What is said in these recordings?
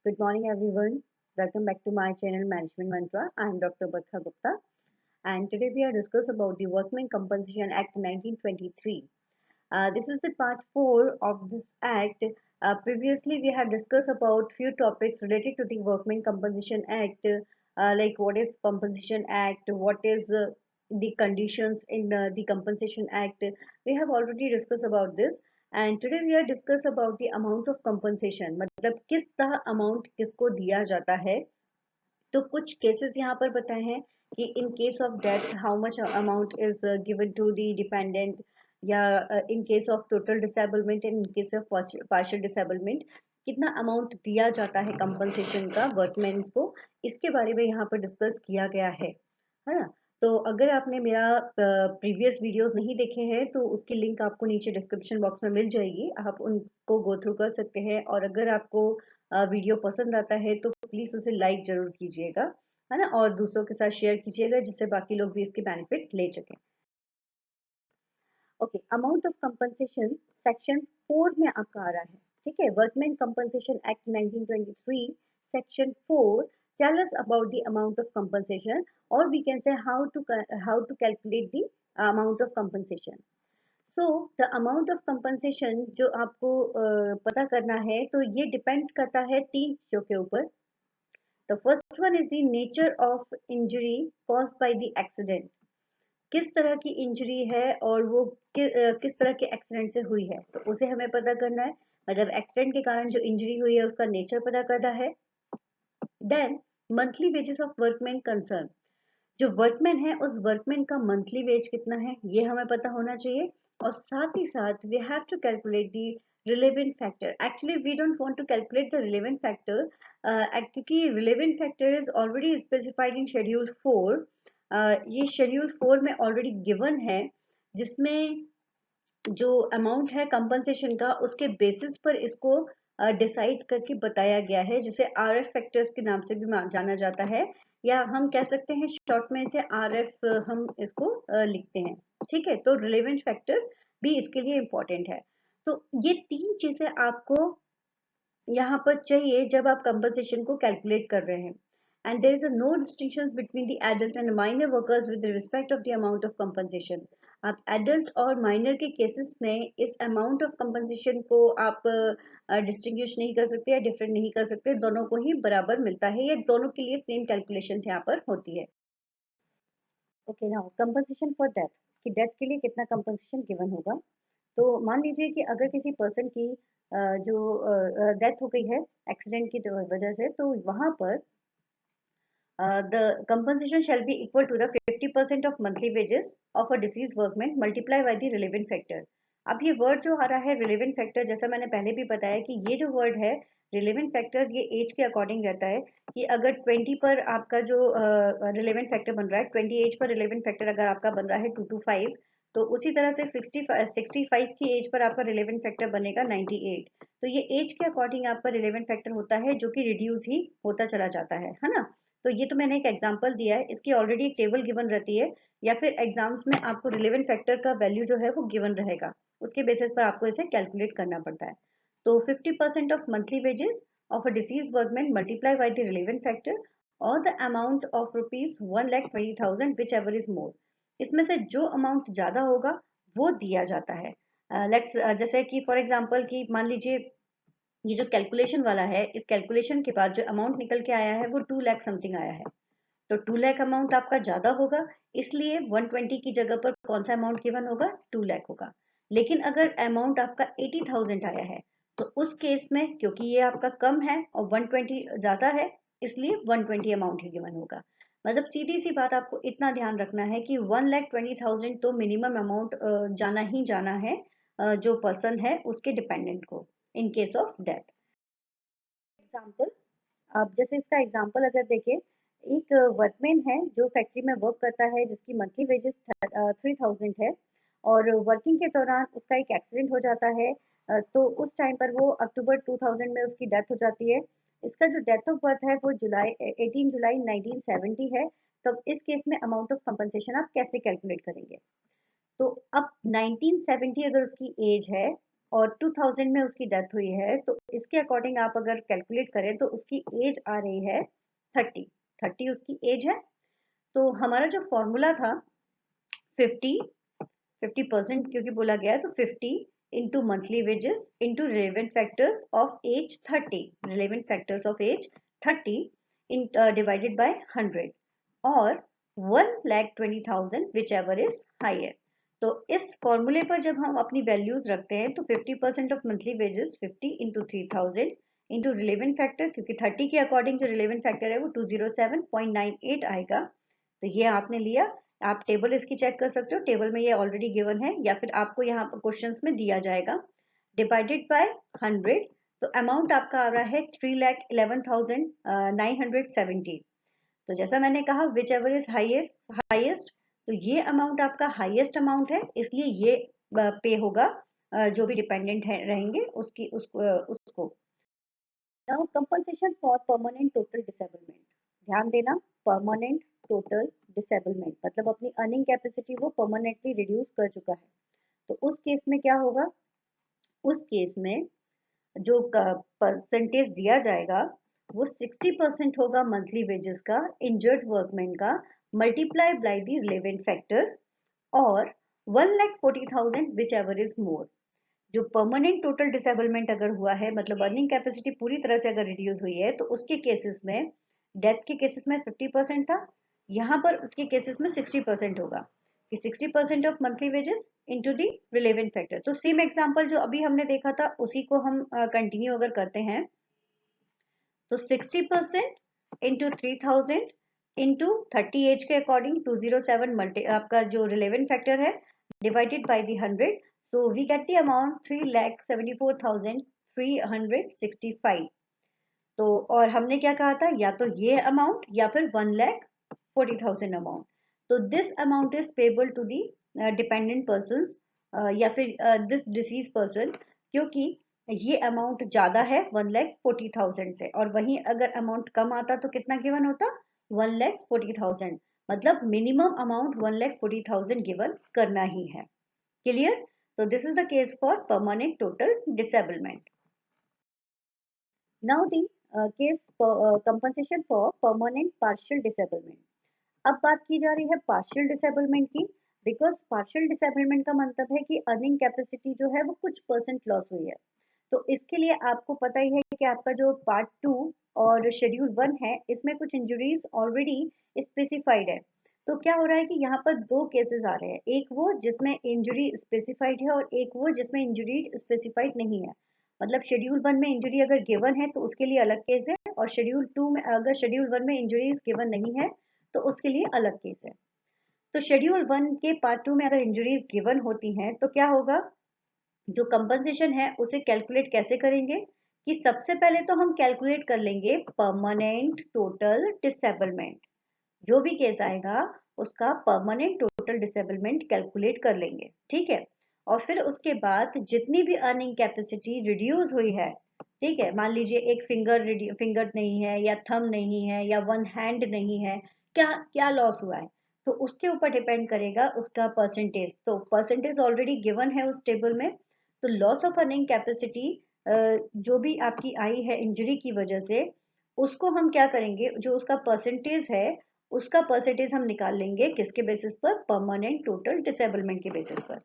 Good morning, everyone. Welcome back to my channel Management Mantra. I am Dr. Barkha Gupta, and today we are discuss about the Workmen Compensation Act 1923. This is the part 4 of this act. Previously, we have discussed about few topics related to the Workmen Compensation Act, like what is Compensation Act, what is the conditions in the Compensation Act. We have already discussed about this, and today we are discuss about the amount of compensation. मतलब किस तरह amount किसको दिया जाता है. तो कुछ cases यहाँ पर बताए हैं कि in case of death how much amount is given to the dependent, या in case of total disablement, in case of partial disablement कितना अमाउंट दिया जाता है कंपनसेशन का वर्कमैन को. इसके बारे में यहाँ पर डिस्कस किया गया है ना. तो अगर आपने मेरा प्रीवियस वीडियोस नहीं देखे हैं तो उसकी लिंक आपको नीचे डिस्क्रिप्शन बॉक्स में मिल जाएगी, आप उनको गो थ्रू कर सकते हैं. और अगर आपको वीडियो पसंद आता है तो प्लीज उसे लाइक जरूर कीजिएगा, है ना, और दूसरों के साथ शेयर कीजिएगा जिससे बाकी लोग भी इसके बेनिफिट ले सकें. Okay, amount of compensation section 4 में आपका आ रहा है. ठीक है, workman compensation act 1923 section 4 tell us about the amount of compensation, or we can say how to calculate the amount of compensation. So the amount of compensation जो आपको पता करना है तो ये डिपेंड करता है 3 चीजों के ऊपर. The first one is the nature of injury caused by the accident. किस तरह की इंजरी है और वो किस तरह के एक्सीडेंट से हुई है, तो उसे हमें पता करना है. मतलब एक्सीडेंट के कारण जो इंजरी हुई है उसका नेचर पता करना है. Then monthly wages of workman concern, जो वर्कमैन है उस वर्कमैन का मंथली वेज कितना है ये हमें पता होना चाहिए. और साथ ही साथ we have to calculate the relevant factor. Actually we don't want to calculate the relevant factor क्योंकि relevant factor is already specified in schedule 4. ये शेड्यूल 4 में ऑलरेडी गिवन है, जिसमें जो अमाउंट है कंपनसेशन का उसके बेसिस पर इसको डिसाइड करके बताया गया है, जिसे आरएफ फैक्टर्स के नाम से भी जाना जाता है, या हम कह सकते हैं शॉर्ट में इसे आरएफ हम इसको लिखते हैं. ठीक है, तो रिलेवेंट फैक्टर भी इसके लिए इम्पोर्टेंट है. तो ये 3 चीजें आपको यहाँ पर चाहिए जब आप कंपनसेशन को कैलकुलेट कर रहे हैं. And there is no distinctions between the adult and minor workers with respect of the amount of compensation. आप एडल्ट और माइनर के केसेस में इस अमाउंट ऑफ कंपनसेशन को आप डिस्टिंग्विश नहीं कर सकते या डिफरेंट नहीं कर सकते, दोनों को ही बराबर मिलता है, या दोनों के लिए सेम कैलकुलेशन यहाँ पर होती है. Okay, now compensation for death, कि डेथ के लिए कितना कंपनसेशन गिवन होगा. तो मान लीजिए कि अगर किसी पर्सन की जो डेथ हो गई है एक्सीडेंट की वजह से, तो वहां पर the compensation shall be equal to the 50% of monthly wages of a deceased workman multiplied by the relevant factor. अब ये वर्ड जो आ रहा है रिलेवेंट फैक्टर, जैसा मैंने पहले भी बताया कि ये जो वर्ड है रिलेवेंट फैक्टर ये एज के अकॉर्डिंग रहता है. कि अगर 20 पर आपका जो रिलेवेंट फैक्टर बन रहा है, 20 एज पर रिलेवेंट फैक्टर अगर आपका बन रहा है 225, तो उसी तरह से 65 की एज पर आपका रिलेवेंट फैक्टर बनेगा 98. तो ये एज के अकॉर्डिंग आपका रिलेवेंट फैक्टर होता है, जो कि रिड्यूस ही होता चला जाता है ना. तो ये तो मैंने एक एग्जांपल दिया है, इसकी ऑलरेडी एक टेबल गिवन रहती है, या फिर एग्जाम्स में आपको रिलेवेंट फैक्टर का वैल्यू जो है वो गिवन रहेगा, उसके बेसिस पर आपको इसे कैलकुलेट करना पड़ता है. तो 50% of monthly wages of a deceased workman multiply by the relevant factor और the amount of ₹1,20,000 whichever is more. इसमें से जो अमाउंट ज्यादा होगा वो दिया जाता है. जैसे कि फॉर एग्जाम्पल कि मान लीजिए ये जो कैलकुलेशन वाला है, इस कैलकुलेशन के बाद जो अमाउंट निकल के आया है वो 2 लाख समथिंग आया है. तो 2 लाख अमाउंट आपका ज्यादा होगा, इसलिए 120 की जगह पर कौन सा अमाउंट गिवन होगा, 2 लाख होगा. लेकिन अगर अमाउंट आपका 80,000 आया है तो उस केस में क्योंकि ये आपका कम है और 120 ज्यादा है, इसलिए 120 अमाउंट ही गिवन होगा. मतलब सीधी सी बात, आपको इतना ध्यान रखना है कि 1,20,000 तो मिनिमम अमाउंट जाना ही जाना है जो पर्सन है उसके डिपेंडेंट को इन केस ऑफ डेथ. एग्जाम्पल, आप जैसे इसका एग्जाम्पल अगर देखें, एक वर्कमैन है जो फैक्ट्री में वर्क करता है जिसकी मंथली वेजेस 3,000 है, और वर्किंग के दौरान उसका एक एक्सीडेंट हो जाता है. तो उस टाइम पर वो अक्टूबर 2000 में उसकी डेथ हो जाती है. इसका जो डेथ ऑफ बर्थ है वो 18 जुलाई 1970 है. तब इस केस में अमाउंट ऑफ कंपनसेशन आप कैसे कैलकुलेट करेंगे. तो अब 1970 अगर उसकी एज है और 2000 में उसकी डेथ हुई है, तो इसके अकॉर्डिंग आप अगर कैलकुलेट करें तो उसकी एज आ रही है 30 उसकी एज है। तो हमारा जो फॉर्मूला था 50% क्योंकि बोला गया है, तो 50 into monthly wages into relevant factors of age 30, relevant factors of age 30 in divided by 100 और 1,20,000 विच एवर इज हायर। तो इस फॉर्मूले पर जब हम अपनी वैल्यूज रखते हैं तो 50% of monthly wages 50 into 3000 into relevant factor, क्योंकि 30 के अकॉर्डिंग जो रिलेवेंट फैक्टर है वो 207.98 आएगा। तो ये आपने लिया। आप टेबल इसकी चेक कर सकते हो, टेबल में ये ऑलरेडी गिवन है या फिर आपको यहाँ पर क्वेश्चंस में दिया जाएगा। डिवाइडेड बाय 100, तो अमाउंट आपका आ रहा है 3,11,970। तो जैसा मैंने कहा विच एवर इज हाईएस्ट, तो ये अमाउंट आपका हाईएस्ट अमाउंट है, इसलिए ये पे होगा जो भी डिपेंडेंट है रहेंगे उसको। Now compensation for permanent total disablement. ध्यान देना, परमानेंट टोटल डिसेबलमेंट मतलब अपनी अर्निंग कैपेसिटी वो परमानेंटली रिड्यूस कर चुका है। तो उस केस में क्या होगा, उस केस में जो परसेंटेज दिया जाएगा वो 60% होगा मंथली वेजेस का इंजर्ड वर्कमैन का multiply by the relevant factors और 1,40,000 विच एवर इज मोर। जो परमानेंट टोटल डिसेबलमेंट अगर हुआ है मतलब अर्निंग कैपेसिटी पूरी तरह से अगर रिड्यूस हुई है तो उसके केसेस में, डेथ के केसेस में 50% था, यहाँ पर उसके केसेस में 60% होगा कि 60% of monthly wages into the relevant factor. तो सेम एग्जांपल जो अभी हमने देखा था उसी को हम कंटिन्यू अगर करते हैं तो 60% इंटू 3000 इंटू 30 एज के अकॉर्डिंग 207 मल्टी आपका जो रिलेवेंट फैक्टर है divided by the 100, so we get the amount 3,74,365। तो और हमने क्या कहा था, या तो ये अमाउंट या फिर 1,40,000 अमाउंट। तो this amount is payable to the dependent person या फिर दिस डिसीज पर्सन, क्योंकि ये अमाउंट ज्यादा है 1,40,000 से, और वहीं अगर अमाउंट कम आता तो कितना गिवन होता, 1,40,000, मतलब मिनिमम अमाउंट 1,40,000 गिवन करना ही है। Clear? So this is the case for permanent total disablement. Now the case for compensation for permanent partial disablement. अब बात की जा रही है पार्शियल डिसेबलमेंट की, बिकॉज पार्शियल डिसेबलमेंट का मतलब है कि अर्निंग कैपेसिटी जो है वो कुछ परसेंट लॉस हुई है। तो इसके लिए आपको पता ही है कि आपका जो पार्ट 2 और शेड्यूल 1 है इसमें कुछ इंजरीज ऑलरेडी स्पेसिफाइड है। तो क्या हो रहा है कि यहाँ पर दो केसेस आ रहे हैं, एक वो जिसमें इंजरी स्पेसिफाइड है और एक वो जिसमें इंजरी स्पेसिफाइड नहीं है। मतलब शेड्यूल 1 में इंजरी अगर गिवन है तो उसके लिए अलग केस है, और शेड्यूल 2 में अगर शेड्यूल 1 में इंजरीज गिवन नहीं है तो उसके लिए अलग केस है। तो शेड्यूल 1 के पार्ट 2 में अगर इंजरीज गिवन होती हैं तो क्या होगा, जो कंपनसेशन है उसे कैलकुलेट कैसे करेंगे कि सबसे पहले तो हम कैलकुलेट कर लेंगे परमानेंट टोटल डिसेबलमेंट। जो भी केस आएगा उसका परमानेंट टोटल डिसेबलमेंट कैलकुलेट कर लेंगे, ठीक है। और फिर उसके बाद जितनी भी अर्निंग कैपेसिटी रिड्यूस हुई है, ठीक है, मान लीजिए एक फिंगर नहीं है या थंब नहीं है या वन हैंड नहीं है, क्या क्या लॉस हुआ है, तो उसके ऊपर डिपेंड करेगा उसका परसेंटेज। तो परसेंटेज ऑलरेडी गिवन है उस टेबल में। तो लॉस ऑफ अर्निंग कैपेसिटी जो भी आपकी आई है इंजरी की वजह से, उसको हम क्या करेंगे, जो उसका परसेंटेज है उसका परसेंटेज हम निकाल लेंगे किसके बेसिस पर, परमानेंट टोटल डिसेबलमेंट के बेसिस पर।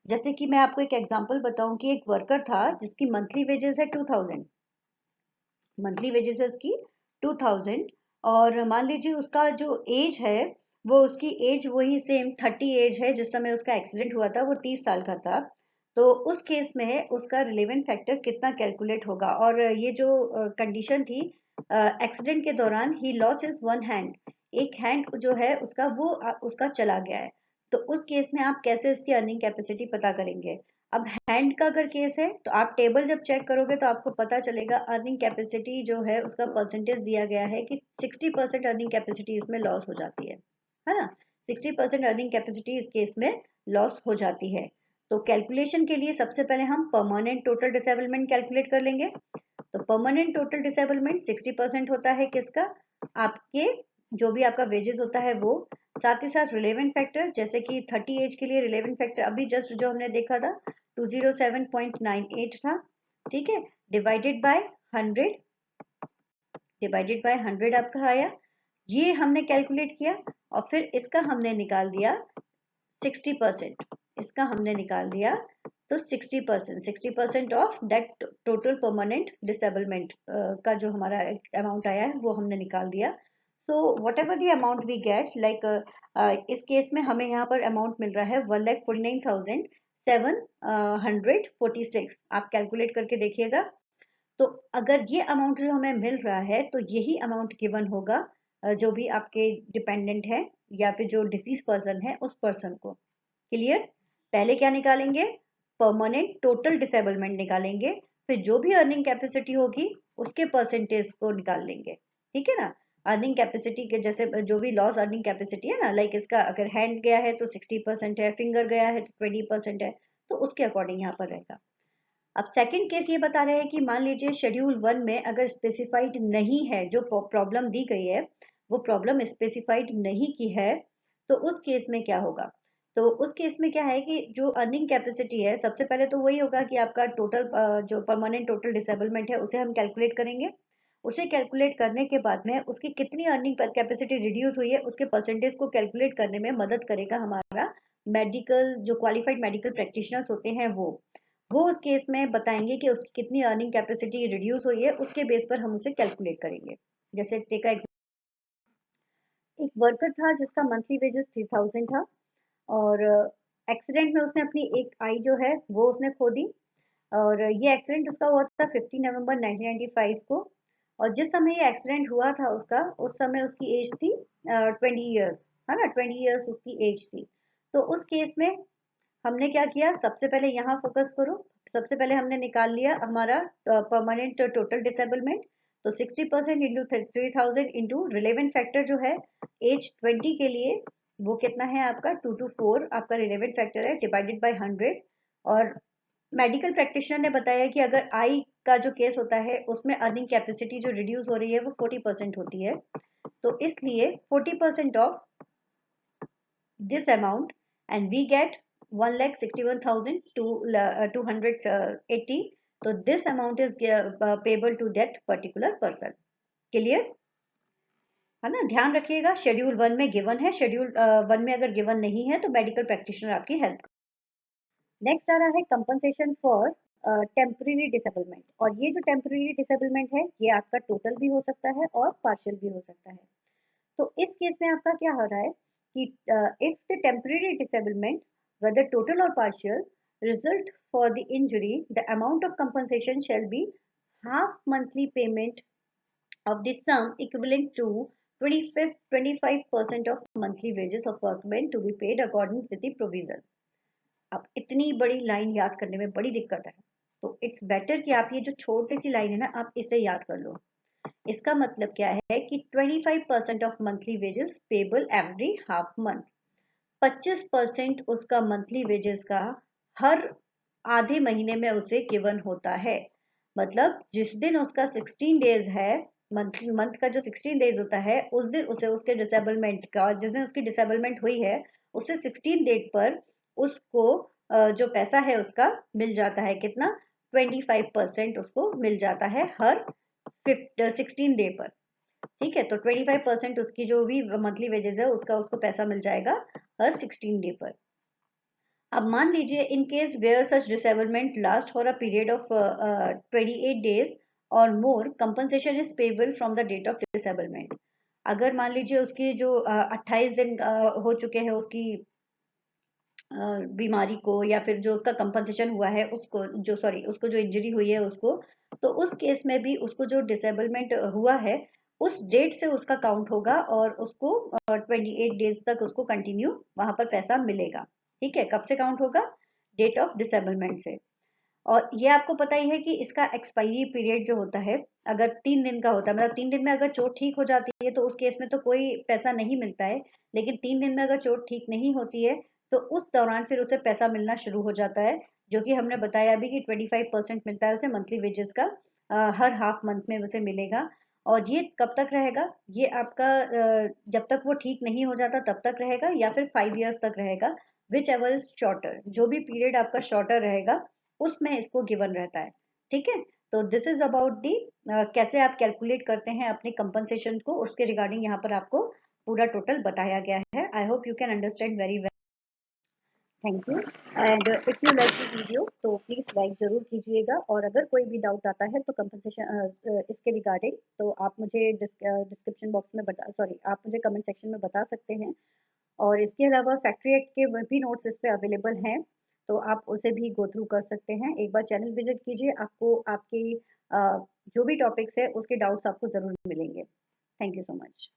जैसे कि मैं आपको एक एग्जांपल बताऊं कि एक वर्कर था जिसकी मंथली वेजेस है 2000, मंथली वेजेस है उसकी 2000, और मान लीजिए उसका जो एज है वो उसकी एज वही सेम 30 एज है, जिस समय उसका एक्सीडेंट हुआ था वो 30 साल का था। तो उस केस में उसका रिलेवेंट फैक्टर कितना कैलकुलेट होगा, और ये जो कंडीशन थी एक्सीडेंट के दौरान ही लॉस इज वन हैंड, एक हैंड जो है उसका वो उसका चला गया है। तो उस केस में आप कैसे इसकी अर्निंग कैपेसिटी पता करेंगे। अब हैंड का अगर केस है तो आप टेबल जब चेक करोगे तो आपको पता चलेगा अर्निंग कैपेसिटी जो है उसका परसेंटेज दिया गया है कि 60% अर्निंग कैपेसिटी इसमें लॉस हो जाती है ना। 60% अर्निंग कैपेसिटी इस केस में लॉस हो जाती है। तो कैलकुलेशन के लिए सबसे पहले हम परमानेंट टोटल डिसेबलमेंट कैलकुलेट कर लेंगे। तो परमानेंट टोटल डिसेबलमेंट 60% होता है किसका, आपके जो भी आपका वेजेस होता है वो, साथ ही साथ रिलेवेंट फैक्टर, जैसे कि 30 एज के लिए रिलेवेंट फैक्टर अभी जस्ट जो हमने देखा था 207.98 था, ठीक है, डिवाइडेड बाय 100 आपका आया। ये हमने कैलकुलेट किया और फिर इसका हमने निकाल दिया 60%, इसका हमने निकाल दिया तो 60% of that total permanent disablement का जो हमारा अमाउंट आया है वो हमने निकाल दिया। So whatever the amount we get, like इस केस में हमें यहाँ पर अमाउंट मिल रहा है 1,49,746। आप कैलकुलेट करके देखिएगा। तो अगर ये अमाउंट जो हमें मिल रहा है तो यही अमाउंट गिवन होगा जो भी आपके डिपेंडेंट है या फिर जो डिसीज पर्सन है उस पर्सन को। क्लियर? पहले क्या निकालेंगे? परमानेंट टोटल डिसेबलमेंट निकालेंगे, फिर जो भी अर्निंग कैपेसिटी होगी उसके परसेंटेज को निकाल लेंगे। ठीक है ना? अर्निंग कैपेसिटी के जैसे जो भी लॉस अर्निंग कैपेसिटी है ना, लाइक इसका अगर हैंड गया है तो 60% है, फिंगर गया है तो 20% है, तो उसके अकॉर्डिंग यहाँ पर रहेगा। अब सेकंड केस ये बता रहे हैं कि मान लीजिए शेड्यूल 1 में अगर स्पेसिफाइड नहीं है, जो प्रॉब्लम दी गई है वो प्रॉब्लम स्पेसिफाइड नहीं की है, तो उस केस में क्या होगा? तो उस केस में क्या है कि जो अर्निंग कैपेसिटी है, सबसे पहले तो वही होगा कि आपका टोटल जो परमानेंट टोटल डिसेबलमेंट है उसे हम कैलकुलेट करेंगे। उसे कैलकुलेट करने के बाद में उसकी कितनी अर्निंग कैपेसिटी रिड्यूस हुई है उसके परसेंटेज को कैलकुलेट करने में मदद करेगा हमारा मेडिकल, जो क्वालिफाइड मेडिकल प्रैक्टिशनर्स होते हैं वो उस केस में बताएंगे कि उसकी कितनी अर्निंग कैपेसिटी रिड्यूस हुई है, उसके बेस पर हम उसे कैलकुलेट करेंगे। जैसे टेका एक वर्कर था जिसका मंथली वेजेस 3000 था और एक्सीडेंट में उसने अपनी एक आई जो है वो उसने खो दी और ये एक्सीडेंट उसका हुआ था 15 नवंबर 1995 को। और जिस समय ये एक्सीडेंट हुआ था उसका, उस समय उसकी एज थी 20 ईयर्स, है ना, 20 ईयर्स उसकी एज थी। तो उस केस में हमने क्या किया, सबसे पहले यहाँ फोकस करो। सबसे पहले हमने निकाल लिया हमारा परमानेंट टोटल डिसेबलमेंट। तो 60% इंटू 3000 इंटू रिलेवेंट फैक्टर जो है एज 20 के लिए वो कितना है आपका 224 आपका रिलेवेंट फैक्टर है, डिवाइडेड बाय 100। और मेडिकल प्रैक्टिशनर ने बताया कि अगर आई का जो केस होता है उसमें अर्निंग कैपेसिटी जो रिड्यूस हो रही है वो 40% होती है, तो इसलिए 40% of this amount and we get 1,61,280. So this amount is payable to that particular person. Clear? है ना? ध्यान रखिएगा, शेड्यूल 1 में गिवन है, शेड्यूल 1 में अगर गिवन नहीं है तो मेडिकल प्रैक्टिशनर आपकी हेल्प। नेक्स्ट आ रहा है कंपनसेशन फॉर टेम्परेरी डिसेबलमेंट। और ये जो टेम्परेरी डिसेबलमेंट है ये आपका टोटल भी हो सकता है और पार्शियल भी हो सकता है। तो इस केस में आपका क्या हो रहा है कि if the temporary disablement, whether total or partial, result for the injury, the amount of compensation shall be half monthly payment of the sum equivalent to 25% of monthly wages of workmen to be paid according to the provision. अब इतनी बड़ी line याद करने में बड़ी दिक्कत है, तो इट्स बेटर कि आप ये जो छोटी सी लाइन है ना आप इसे याद कर लो। इसका मतलब क्या है कि 25% of monthly wages payable every half month, 25% उसका मंथली वेजेस का हर आधे महीने में उसे गिवन होता है। मतलब जिस दिन उसका 16 डेज है, मंथ का जो 16 डेज होता है उस दिन उसे उसके डिसेबलमेंट का, जिस दिन उसकी डिसेबलमेंट हुई है उससे 16 डेट पर उसको जो पैसा है उसका मिल जाता है, कितना 25% उसको मिल जाता है हर 16 डे पर। ठीक है, तो 25% उसकी जो भी मंथली वेजेस है उसका उसको पैसा मिल जाएगा हर 16 डे पर। अब मान लीजिए in case where such disablement last for a period of 28 days और more, compensation is payable from the date of disablement. अगर मान लीजिए उसकी जो 28 दिन हो चुके हैं उसकी बीमारी को, या फिर जो उसका कंपनसेशन हुआ है उसको, जो सॉरी उसको जो इंजरी हुई है उसको, तो उस केस में भी उसको जो डिसेबलमेंट हुआ है उस डेट से उसका काउंट होगा और उसको 28 डेज तक उसको कंटिन्यू वहां पर पैसा मिलेगा। ठीक है, कब से काउंट होगा? डेट ऑफ डिसेबलमेंट से। और ये आपको पता ही है कि इसका एक्सपायरी पीरियड जो होता है अगर 3 दिन का होता है, मतलब 3 दिन में अगर चोट ठीक हो जाती है तो उस केस में तो कोई पैसा नहीं मिलता है, लेकिन 3 दिन में अगर चोट ठीक नहीं होती है तो उस दौरान फिर उसे पैसा मिलना शुरू हो जाता है, जो कि हमने बताया अभी कि 25% मिलता है उसे मंथली वेजेस का, हर हाफ मंथ में उसे मिलेगा। और ये कब तक रहेगा? ये आपका जब तक वो ठीक नहीं हो जाता तब तक रहेगा या फिर 5 ईयर्स तक रहेगा। विच एवर इज शॉर्टर, जो भी पीरियड आपका शॉर्टर रहेगा उसमें इसको गिवन रहता है। ठीक है, तो दिस इज अबाउट दी कैसे आप कैलकुलेट करते हैं अपने कंपनसेशन को, उसके रिगार्डिंग यहाँ पर आपको पूरा टोटल बताया गया है। I hope you can understand very well. Thank you. And if you like the video तो प्लीज़ लाइक ज़रूर कीजिएगा, और अगर कोई भी डाउट आता है तो कंपनसेशन इसके रिगार्डिंग तो आप मुझे डिस्क्रिप्शन बॉक्स में बता, सॉरी, आप मुझे कमेंट सेक्शन में बता सकते हैं। और इसके अलावा फैक्ट्री एक्ट के भी नोट्स इस पे अवेलेबल हैं, तो आप उसे भी गो थ्रू कर सकते हैं। एक बार चैनल विजिट कीजिए, आपको आपकी जो भी टॉपिक्स है उसके डाउट्स आपको ज़रूर मिलेंगे। Thank you so much.